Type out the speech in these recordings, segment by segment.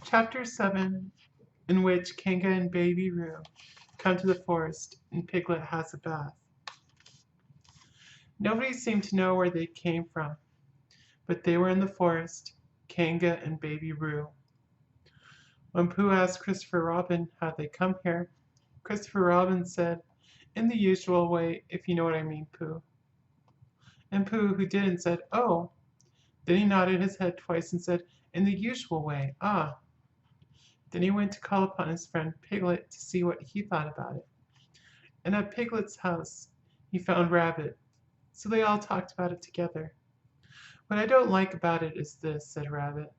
Chapter 7, in which Kanga and Baby Roo come to the forest and Piglet has a bath. Nobody seemed to know where they came from, but they were in the forest, Kanga and Baby Roo. When Pooh asked Christopher Robin how they come here, Christopher Robin said, "In the usual way, if you know what I mean, Pooh." And Pooh, who didn't, said, "Oh." Then he nodded his head twice and said, "In the usual way, ah." Then he went to call upon his friend Piglet to see what he thought about it. And at Piglet's house he found Rabbit, so they all talked about it together. "What I don't like about it is this," said Rabbit.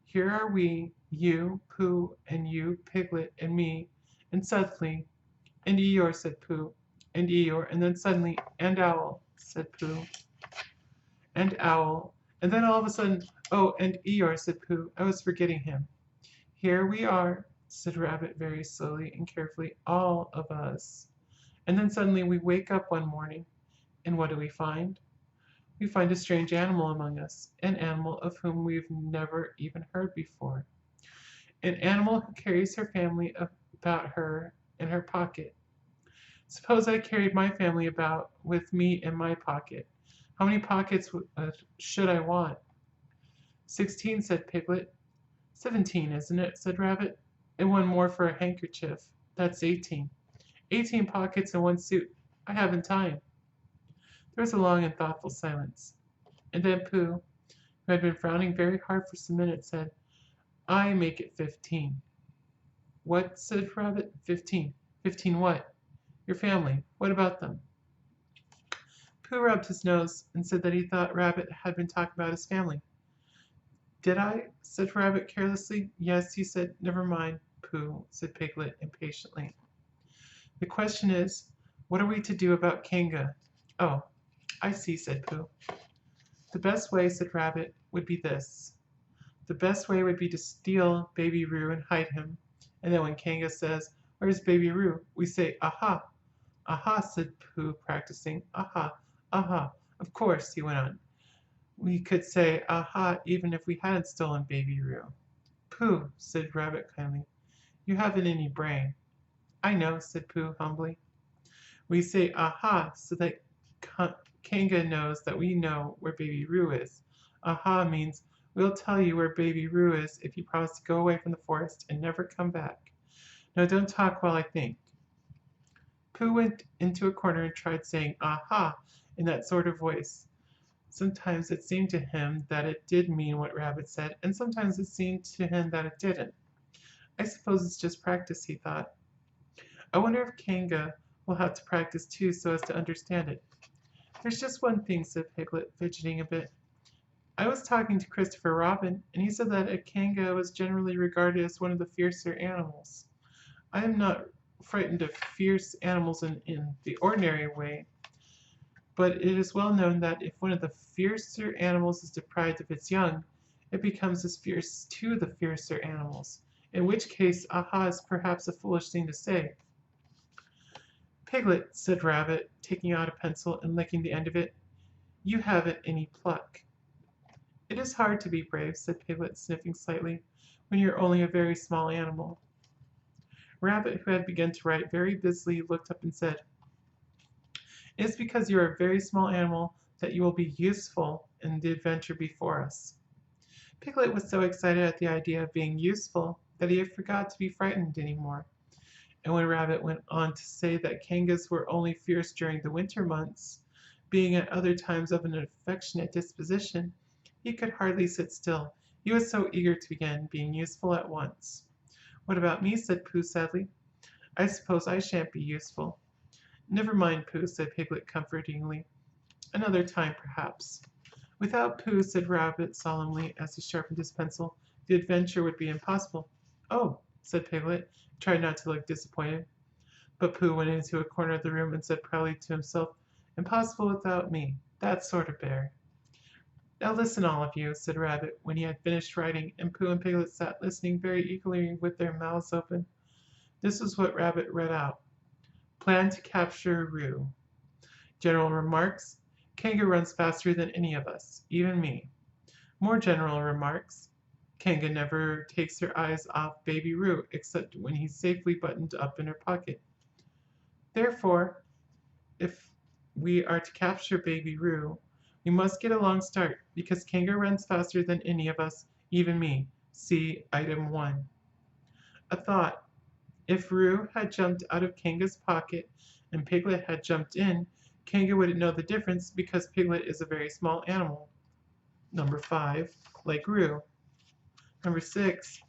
"Here are we, you, Pooh, and you, Piglet, and me, and suddenly—" "And Eeyore," said Pooh. "And Eeyore, and then suddenly, and Owl," said Pooh. "And Owl, and then all of a sudden, oh, and Eeyore," said Pooh. "I was forgetting him." "Here we are," said Rabbit very slowly and carefully, "all of us. And then suddenly we wake up one morning, and what do we find? We find a strange animal among us, an animal of whom we've never even heard before. An animal who carries her family about her in her pocket. Suppose I carried my family about with me in my pocket. How many pockets should I want?" 16, said Piglet. 17, isn't it?" said Rabbit. "And one more for a handkerchief. That's 18. 18 pockets and one suit. I haven't time." There was a long and thoughtful silence. And then Pooh, who had been frowning very hard for some minutes, said, "I make it 15. "What?" said Rabbit. 15. 15 what? "Your family. What about them?" Pooh rubbed his nose and said that he thought Rabbit had been talking about his family. "Did I?" said Rabbit carelessly. "Yes," he said. "Never mind, Pooh," said Piglet impatiently. "The question is, what are we to do about Kanga?" "Oh, I see," said Pooh. "The best way," said Rabbit, "would be this. The best way would be to steal Baby Roo and hide him, and then when Kanga says, 'Where's Baby Roo?' we say, 'Aha!'" "Aha!" said Pooh, practicing. "Aha! Aha! Of course," he went on. "We could say 'Aha!' even if we hadn't stolen Baby Roo." "Pooh," said Rabbit kindly, "you haven't any brain." "I know," said Pooh humbly. "We say 'Aha!' so that Kanga knows that we know where Baby Roo is. 'Aha!' means we'll tell you where Baby Roo is if you promise to go away from the forest and never come back. Now don't talk while I think." Pooh went into a corner and tried saying "Aha!" in that sort of voice. Sometimes it seemed to him that it did mean what Rabbit said, and sometimes it seemed to him that it didn't. "I suppose it's just practice," he thought. "I wonder if Kanga will have to practice too so as to understand it." "There's just one thing," said Piglet, fidgeting a bit. "I was talking to Christopher Robin, and he said that a Kanga was generally regarded as one of the fiercer animals. I am not frightened of fierce animals in the ordinary way, but it is well known that if one of the fiercer animals is deprived of its young, it becomes as fierce to the fiercer animals, in which case 'Aha!' is perhaps a foolish thing to say." "Piglet," said Rabbit, taking out a pencil and licking the end of it, "you haven't any pluck." "It is hard to be brave," said Piglet, sniffing slightly, "when you're only a very small animal." Rabbit, who had begun to write very busily, looked up and said, "It is because you are a very small animal that you will be useful in the adventure before us." Piglet was so excited at the idea of being useful that he had forgot to be frightened any more, and when Rabbit went on to say that Kangas were only fierce during the winter months, being at other times of an affectionate disposition, he could hardly sit still, he was so eager to begin being useful at once. "What about me?" said Pooh sadly. "I suppose I shan't be useful." "Never mind, Pooh," said Piglet comfortingly. "Another time, perhaps." "Without Pooh," said Rabbit solemnly as he sharpened his pencil, "the adventure would be impossible." "Oh," said Piglet, and tried not to look disappointed. But Pooh went into a corner of the room and said proudly to himself, "Impossible without me. That's sort of bare." "Now listen, all of you," said Rabbit when he had finished writing, and Pooh and Piglet sat listening very eagerly with their mouths open. This was what Rabbit read out. "Plan to capture Roo. General remarks: Kanga runs faster than any of us, even me. More general remarks: Kanga never takes her eyes off Baby Roo except when he's safely buttoned up in her pocket. Therefore, if we are to capture Baby Roo, we must get a long start, because Kanga runs faster than any of us, even me. See item 1. A thought. If Roo had jumped out of Kanga's pocket and Piglet had jumped in, Kanga wouldn't know the difference because Piglet is a very small animal. Number 5. Like Roo. Number 6.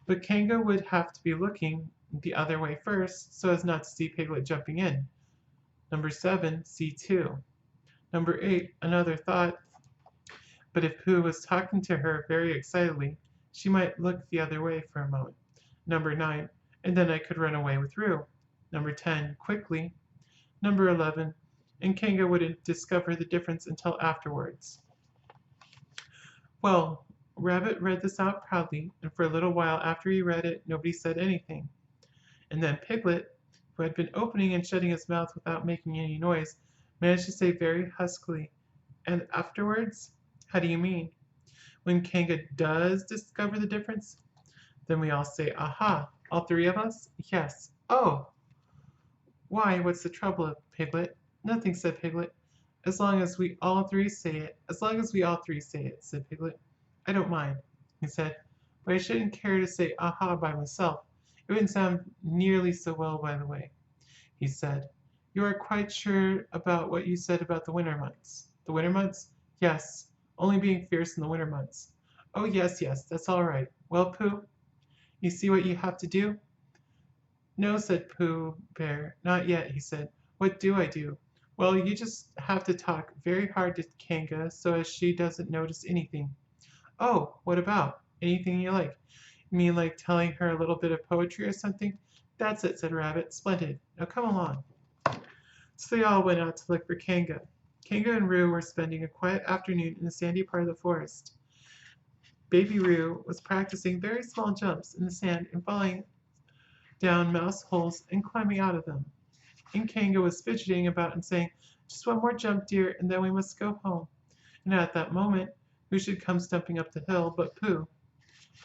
But Kanga would have to be looking the other way first so as not to see Piglet jumping in. Number 7. C2. Number 8. Another thought. But if Pooh was talking to her very excitedly, she might look the other way for a moment. Number 9. And then I could run away with Roo. Number 10. Quickly. Number 11. And Kanga wouldn't discover the difference until afterwards. Well, Rabbit read this out proudly, and for a little while after he read it, nobody said anything. And then Piglet, who had been opening and shutting his mouth without making any noise, managed to say very huskily, "And afterwards? How do you mean? When Kanga does discover the difference?" Then we all say, "Aha!" All 3 of us? Yes. Oh! Why, what's the trouble, Piglet? Nothing, said Piglet. As long as we all 3 say it. As long as we all 3 say it, said Piglet. I don't mind, he said, but I shouldn't care to say aha by myself. It wouldn't sound nearly so well, by the way, he said. You are quite sure about what you said about the winter months? The winter months? Yes, only being fierce in the winter months. Oh, yes, that's all right. Well, Pooh, you see what you have to do? No, said Pooh Bear, not yet, he said. What do I do? Well, you just have to talk very hard to Kanga so as she doesn't notice anything. Oh, what about? Anything you like? You mean like telling her a little bit of poetry or something? That's it, said Rabbit. Splendid. Now come along. So they all went out to look for Kanga. Kanga and Roo were spending a quiet afternoon in the sandy part of the forest. Baby Roo was practicing very small jumps in the sand and falling down mouse holes and climbing out of them. And Kanga was fidgeting about and saying, Just one more jump, dear, and then we must go home. And at that moment, who should come stumping up the hill but Pooh?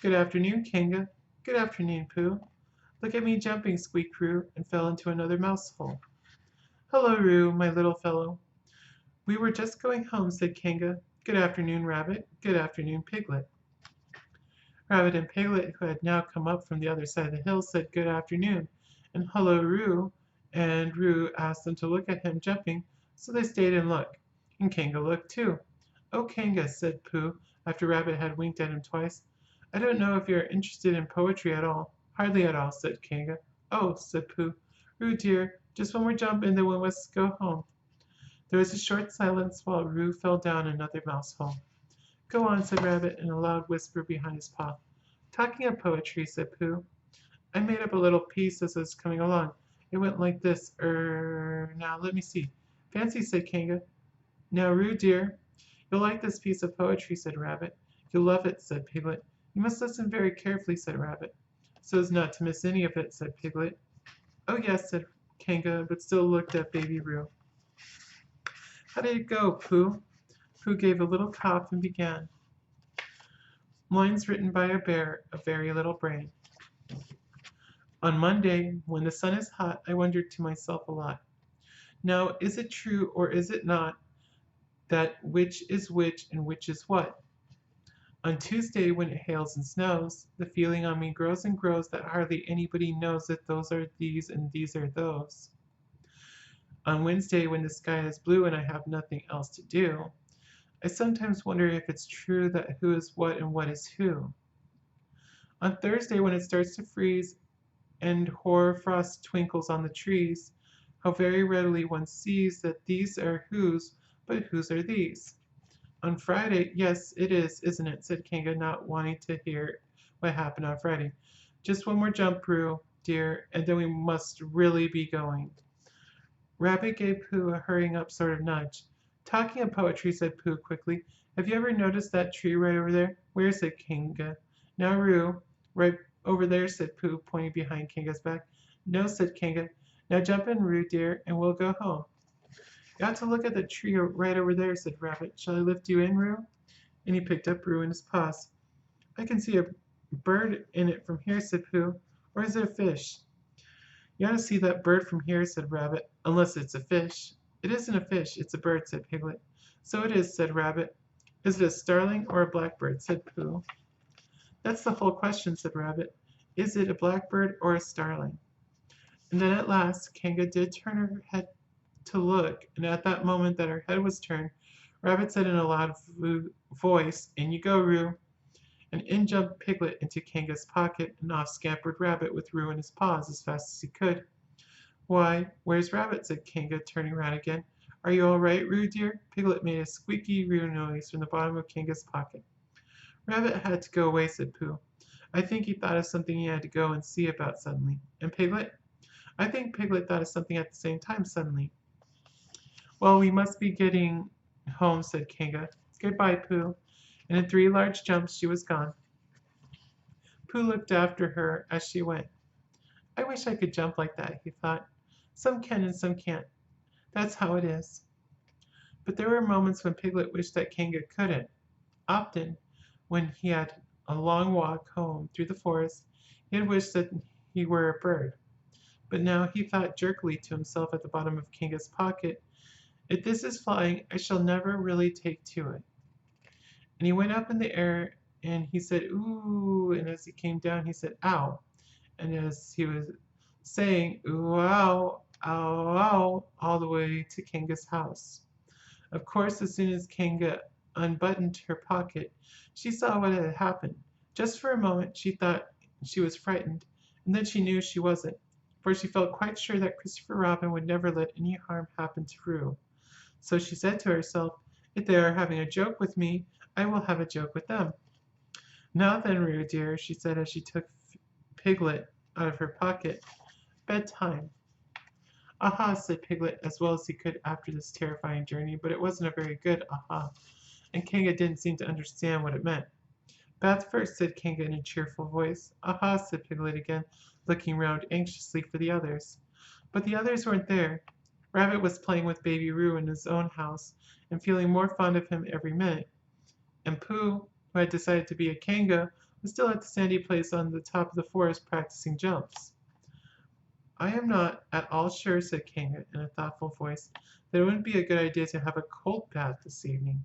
Good afternoon, Kanga. Good afternoon, Pooh. Look at me jumping, squeaked Roo, and fell into another mouse hole. Hello, Roo, my little fellow. We were just going home, said Kanga. Good afternoon, Rabbit. Good afternoon, Piglet. Rabbit and Piglet, who had now come up from the other side of the hill, said good afternoon, and hello, Roo, and Roo asked them to look at him jumping, so they stayed and looked, and Kanga looked too. Oh, Kanga, said Pooh, after Rabbit had winked at him twice, I don't know if you're interested in poetry at all. Hardly at all, said Kanga. Oh, said Pooh. Roo, dear, just one more jump and then we must go home. There was a short silence while Roo fell down another mouse hole. Go on, said Rabbit in a loud whisper behind his paw. Talking of poetry, said Pooh, I made up a little piece as I was coming along. It went like this, now let me see. Fancy, said Kanga. Now, Roo, dear, you'll like this piece of poetry, said Rabbit. You'll love it, said Piglet. You must listen very carefully, said Rabbit. So as not to miss any of it, said Piglet. Oh, yes, said Kanga, but still looked at Baby Roo. How did it go, Pooh? Pooh gave a little cough and began. Lines written by a bear, a very little brain. On Monday, when the sun is hot, I wondered to myself a lot. Now, is it true or is it not that which is which and which is what? On Tuesday, when it hails and snows, the feeling on me grows and grows that hardly anybody knows that those are these and these are those. On Wednesday, when the sky is blue and I have nothing else to do, I sometimes wonder if it's true that who is what and what is who. On Thursday, when it starts to freeze and hoar frost twinkles on the trees, how very readily one sees that these are whose, but whose are these. On Friday, yes, it is, isn't it, said Kanga, not wanting to hear what happened on Friday. Just one more jump, Roo, dear, and then we must really be going. Rabbit gave Pooh a hurrying up sort of nudge. Talking of poetry, said Pooh quickly, have you ever noticed that tree right over there? Where, said Kanga. Now, Roo, right over there, said Pooh, pointing behind Kanga's back. No, said Kanga. Now jump in, Roo, dear, and we'll go home. You ought to look at the tree right over there, said Rabbit. Shall I lift you in, Roo? And he picked up Roo in his paws. I can see a bird in it from here, said Pooh. Or is it a fish? You ought to see that bird from here, said Rabbit, unless it's a fish. It isn't a fish, it's a bird, said Piglet. So it is, said Rabbit. Is it a starling or a blackbird, said Pooh. That's the whole question, said Rabbit. Is it a blackbird or a starling? And then at last Kanga did turn her head to look, and at that moment that her head was turned, Rabbit said in a loud voice, "In you go, Roo." And in jumped Piglet into Kanga's pocket, and off scampered Rabbit with Roo in his paws as fast as he could. "Why, where's Rabbit?" said Kanga, turning round again. "Are you all right, Roo, dear?" Piglet made a squeaky Roo noise from the bottom of Kanga's pocket. "Rabbit had to go away," said Pooh. "I think he thought of something he had to go and see about suddenly." "And Piglet?" "I think Piglet thought of something at the same time suddenly." "Well, we must be getting home," said Kanga. "Goodbye, Pooh." And in 3 large jumps she was gone. Pooh looked after her as she went. "I wish I could jump like that," he thought. "Some can and some can't. That's how it is." But there were moments when Piglet wished that Kanga couldn't. Often, when he had a long walk home through the forest, he had wished that he were a bird. But now he thought jerkily to himself at the bottom of Kanga's pocket, "If this is flying, I shall never really take to it." And he went up in the air and he said, "Ooh," and as he came down, he said, "Ow." And as he was saying, "Ooh, ow, ow, ow," all the way to Kanga's house. Of course, as soon as Kanga unbuttoned her pocket, she saw what had happened. Just for a moment, she thought she was frightened, and then she knew she wasn't, for she felt quite sure that Christopher Robin would never let any harm happen to Roo. So she said to herself, "If they are having a joke with me, I will have a joke with them." "Now then, Roo, dear," she said as she took Piglet out of her pocket, "bedtime." "Aha," said Piglet as well as he could after this terrifying journey, but it wasn't a very good aha, and Kanga didn't seem to understand what it meant. "Bath first," said Kanga in a cheerful voice. "Aha," said Piglet again, looking round anxiously for the others. But the others weren't there. Rabbit was playing with baby Roo in his own house, and feeling more fond of him every minute. And Pooh, who had decided to be a Kanga, was still at the sandy place on the top of the forest practicing jumps. "I am not at all sure," said Kanga in a thoughtful voice, "that it wouldn't be a good idea to have a cold bath this evening.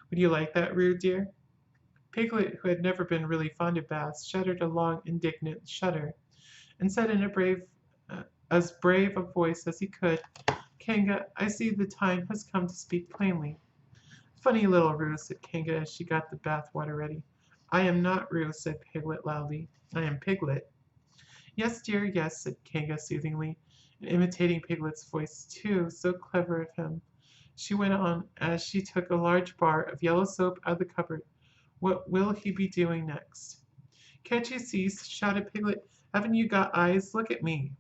Would you like that, Roo, dear?" Piglet, who had never been really fond of baths, shuddered a long, indignant shudder, and said in as brave a voice as he could, "Kanga, I see the time has come to speak plainly." "Funny little Roo," said Kanga as she got the bath water ready. "I am not Roo," said Piglet loudly. "I am Piglet." "Yes, dear, yes," said Kanga soothingly, and imitating Piglet's voice too, so clever of him. She went on as she took a large bar of yellow soap out of the cupboard. "What will he be doing next?" "Can't you see?" shouted Piglet. "Haven't you got eyes? Look at me."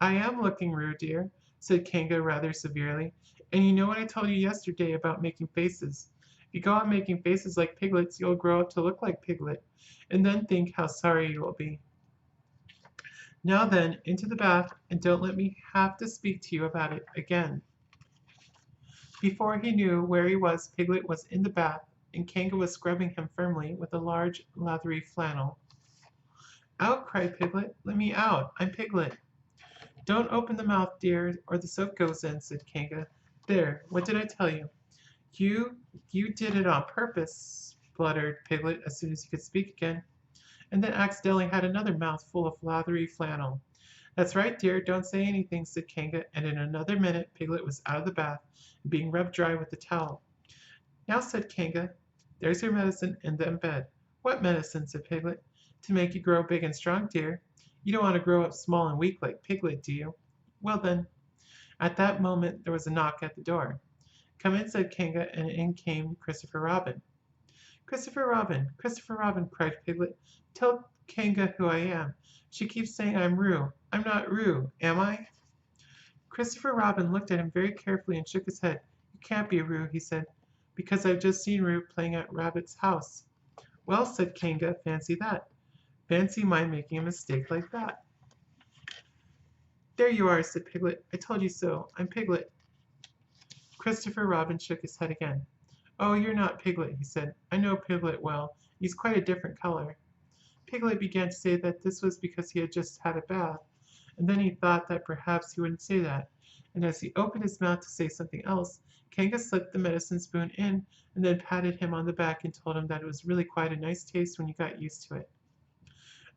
"I am looking, Roo, dear," said Kanga rather severely. "And you know what I told you yesterday about making faces. If you go on making faces like Piglet's, you'll grow up to look like Piglet, and then think how sorry you will be. Now then, into the bath, and don't let me have to speak to you about it again." Before he knew where he was, Piglet was in the bath, and Kanga was scrubbing him firmly with a large lathery flannel. "Out!" cried Piglet. "Let me out! I'm Piglet." "Don't open the mouth, dear, or the soap goes in," said Kanga. "There, what did I tell you?" You did it on purpose," spluttered Piglet as soon as he could speak again, "and then accidentally had another mouthful of lathery flannel." "That's right, dear, don't say anything," said Kanga, and in another minute Piglet was out of the bath and being rubbed dry with the towel. "Now," said Kanga, "there's your medicine and then bed." "What medicine?" said Piglet. "To make you grow big and strong, dear. You don't want to grow up small and weak like Piglet, do you? Well then." At that moment there was a knock at the door. "Come in," said Kanga, and in came Christopher Robin. "Christopher Robin, Christopher Robin," cried Piglet, "tell Kanga who I am. She keeps saying I'm Roo. I'm not Roo, am I?" Christopher Robin looked at him very carefully and shook his head. "You can't be Roo," he said, "because I've just seen Roo playing at Rabbit's house." "Well," said Kanga, "fancy that. Fancy my making a mistake like that." "There you are," said Piglet. "I told you so. I'm Piglet." Christopher Robin shook his head again. "Oh, you're not Piglet," he said. "I know Piglet well, He's quite a different color." Piglet began to say that this was because he had just had a bath, and then he thought that perhaps he wouldn't say that, and as he opened his mouth to say something else, Kanga slipped the medicine spoon in and then patted him on the back and told him that it was really quite a nice taste when you got used to it.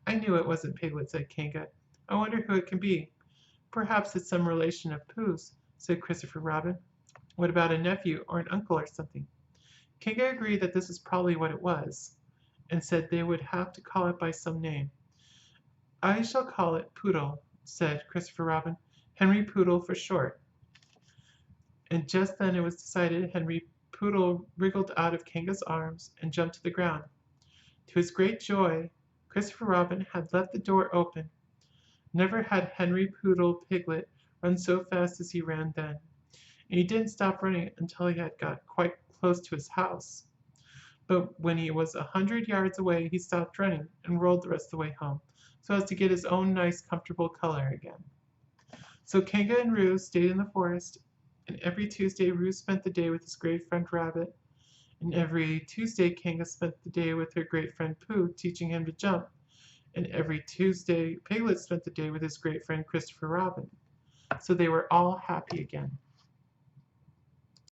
"I knew it wasn't Piglet," said Kanga. "I wonder who it can be." "Perhaps it's some relation of Pooh's," said Christopher Robin. "What about a nephew or an uncle or something?" Kanga agreed that this was probably what it was, and said they would have to call it by some name. "I shall call it Poodle," said Christopher Robin. "Henry Poodle for short." And just then it was decided. Henry Poodle wriggled out of Kanga's arms and jumped to the ground. To his great joy, Christopher Robin had left the door open. Never had Henry Poodle Piglet run so fast as he ran then, and he didn't stop running until he had got quite close to his house. But when he was 100 yards away, he stopped running and rolled the rest of the way home, so as to get his own nice, comfortable color again. So Kanga and Roo stayed in the forest, and every Tuesday Roo spent the day with his great friend Rabbit, and every Tuesday Kanga spent the day with her great friend Pooh, teaching him to jump, and every Tuesday Piglet spent the day with his great friend Christopher Robin. So they were all happy again.